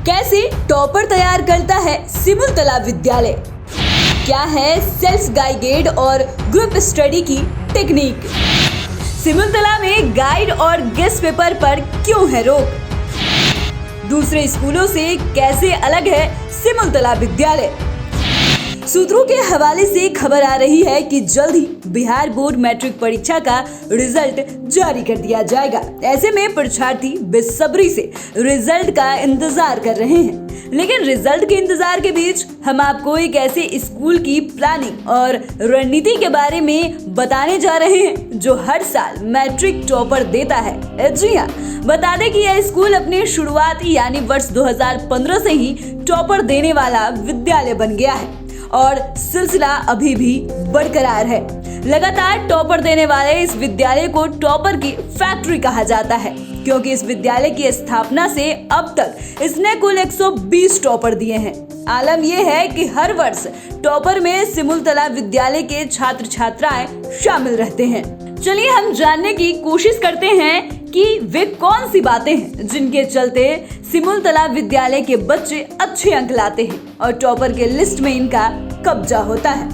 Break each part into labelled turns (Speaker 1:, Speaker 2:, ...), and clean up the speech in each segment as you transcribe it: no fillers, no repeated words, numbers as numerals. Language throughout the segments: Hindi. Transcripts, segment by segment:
Speaker 1: कैसे टॉपर तैयार करता है सिमुलतला विद्यालय? क्या है सेल्फ गाइडेड और ग्रुप स्टडी की टेक्निक? सिमुलतला में गाइड और गेस्ट पेपर पर क्यों है रोक? दूसरे स्कूलों से कैसे अलग है सिमुलतला विद्यालय? सूत्रों के हवाले से खबर आ रही है कि जल्द ही बिहार बोर्ड मैट्रिक परीक्षा का रिजल्ट जारी कर दिया जाएगा। ऐसे में परीक्षार्थी बेसब्री से रिजल्ट का इंतजार कर रहे हैं। लेकिन रिजल्ट के इंतजार के बीच हम आपको एक ऐसे स्कूल की प्लानिंग और रणनीति के बारे में बताने जा रहे हैं जो हर साल मैट्रिक टॉपर देता है। जी हाँ, बता दें कि यह स्कूल अपने शुरुआती यानी वर्ष 2015 से ही टॉपर देने वाला विद्यालय बन गया है और सिलसिला अभी भी बरकरार है। लगातार टॉपर देने वाले इस विद्यालय को टॉपर की फैक्ट्री कहा जाता है, क्योंकि इस विद्यालय की स्थापना से अब तक इसने कुल 120 टॉपर दिए हैं। आलम यह है कि हर वर्ष टॉपर में सिमुलतला विद्यालय के छात्र छात्राएं शामिल रहते हैं। चलिए हम जानने की कोशिश करते हैं कि वे कौन सी बातें हैं जिनके चलते सिमुलतला विद्यालय के बच्चे अच्छे अंक लाते हैं और टॉपर के लिस्ट में इनका कब्जा होता है।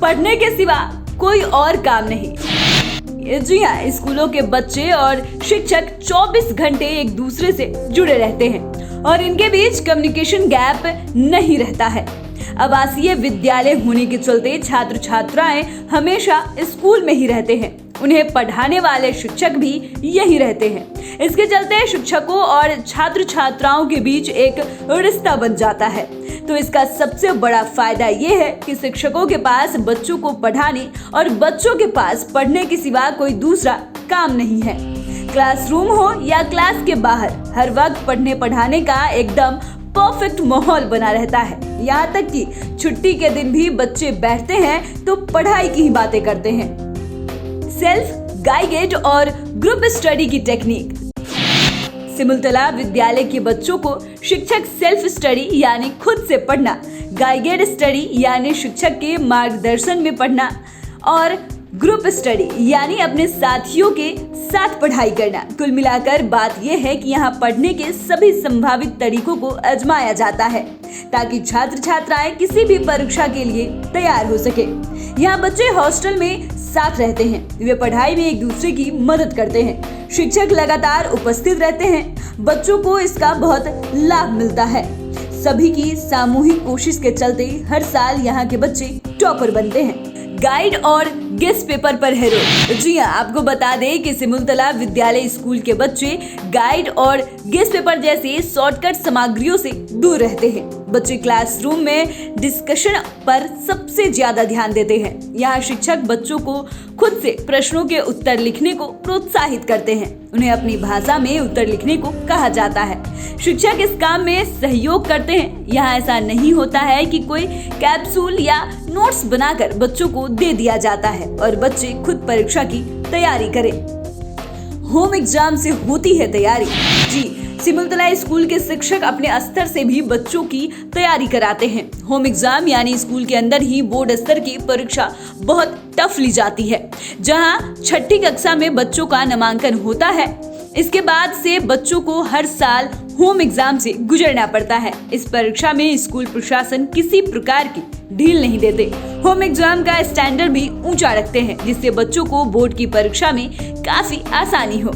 Speaker 1: पढ़ने के सिवा कोई और काम नहीं। जी हाँ, स्कूलों के बच्चे और शिक्षक 24 घंटे एक दूसरे से जुड़े रहते हैं और इनके बीच कम्युनिकेशन गैप नहीं रहता है। आवासीय विद्यालय होने के चलते छात्र छात्राएं हमेशा स्कूल में ही रहते हैं। उन्हें पढ़ाने वाले शिक्षक भी यही रहते हैं। इसके चलते शिक्षकों और छात्र छात्राओं के बीच एक रिश्ता बन जाता है। तो इसका सबसे बड़ा फायदा ये है कि शिक्षकों के पास बच्चों को पढ़ाने और बच्चों के पास पढ़ने के सिवा कोई दूसरा काम नहीं है। क्लासरूम हो या क्लास के बाहर, हर वक्त पढ़ने पढ़ाने का एकदम परफेक्ट माहौल बना रहता है। यहाँ तक कि छुट्टी के दिन भी बच्चे बैठते हैं तो पढ़ाई की ही बातें करते हैं। सेल्फ गाइडेड और ग्रुप स्टडी की टेक्निक। सिमुलतला विद्यालय के बच्चों को शिक्षक सेल्फ स्टडी यानी खुद से पढ़ना, गाइडेड स्टडी यानी शिक्षक के मार्गदर्शन में पढ़ना और ग्रुप स्टडी यानी अपने साथियों के साथ पढ़ाई करना। कुल मिलाकर बात यह है कि यहाँ पढ़ने के सभी संभावित तरीकों को आजमाया जाता है ताकि छात्र छात्राएं किसी भी परीक्षा के लिए तैयार हो सके। यहाँ बच्चे हॉस्टल में साथ रहते हैं, वे पढ़ाई में एक दूसरे की मदद करते हैं। शिक्षक लगातार उपस्थित रहते हैं, बच्चों को इसका बहुत लाभ मिलता है। सभी की सामूहिक कोशिश के चलते हर साल यहाँ के बच्चे टॉपर बनते हैं। गाइड और गेस्ट पेपर पर है रोक। जी हाँ, आपको बता दें कि सिमुलतला विद्यालय स्कूल के बच्चे गाइड और गेस्ट पेपर जैसे शॉर्टकट सामग्रियों से दूर रहते हैं। बच्चे क्लासरूम में डिस्कशन पर सबसे ज्यादा ध्यान देते हैं। यहाँ शिक्षक बच्चों को खुद से प्रश्नों के उत्तर लिखने को प्रोत्साहित करते हैं। उन्हें अपनी भाषा में उत्तर लिखने को कहा जाता है। शिक्षक इस काम में सहयोग करते हैं। यहाँ ऐसा नहीं होता है कि कोई कैप्सूल या नोट्स बनाकर बच्चों को दे दिया जाता है और बच्चे खुद परीक्षा की तैयारी करें। होम एग्जाम से होती है तैयारी। जी, सिमुलतला स्कूल के शिक्षक अपने स्तर से भी बच्चों की तैयारी कराते हैं। होम एग्जाम यानी स्कूल के अंदर ही बोर्ड स्तर की परीक्षा बहुत टफ ली जाती है, जहां छठी कक्षा में बच्चों का नामांकन होता है। इसके बाद से बच्चों को हर साल होम एग्जाम से गुजरना पड़ता है। इस परीक्षा में स्कूल प्रशासन किसी प्रकार की ढील नहीं देते। होम एग्जाम का स्टैंडर्ड भी ऊंचा रखते हैं, जिससे बच्चों को बोर्ड की परीक्षा में काफी आसानी हो।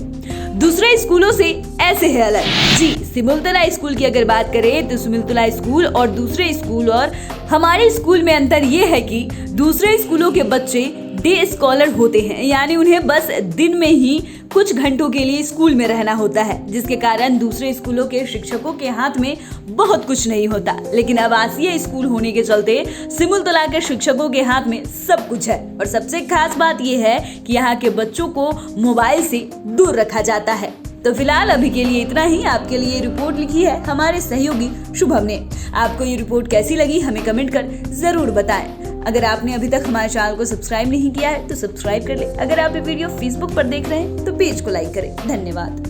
Speaker 1: दूसरे स्कूलों से ऐसे है अलग। जी, सिमुलतला स्कूल की अगर बात करें तो सिमुलतला स्कूल और दूसरे स्कूल और हमारे स्कूल में अंतर ये है कि दूसरे स्कूलों के बच्चे डे स्कॉलर होते हैं, यानी उन्हें बस दिन में ही कुछ घंटों के लिए स्कूल में रहना होता है, जिसके कारण दूसरे स्कूलों के शिक्षकों के हाथ में बहुत कुछ नहीं होता। लेकिन आवासीय स्कूल होने के चलते सिमुलतला के शिक्षकों के हाथ में सब कुछ है। और सबसे खास बात यह है कि यहाँ के बच्चों को मोबाइल से दूर रखा जाता है। तो फिलहाल अभी के लिए इतना ही। आपके लिए रिपोर्ट लिखी है हमारे सहयोगी शुभम ने। आपको ये रिपोर्ट कैसी लगी हमें कमेंट कर जरूर बताएं। अगर आपने अभी तक हमारे चैनल को सब्सक्राइब नहीं किया है तो सब्सक्राइब कर ले। अगर आप ये वीडियो फेसबुक पर देख रहे हैं तो पेज को लाइक करें। धन्यवाद।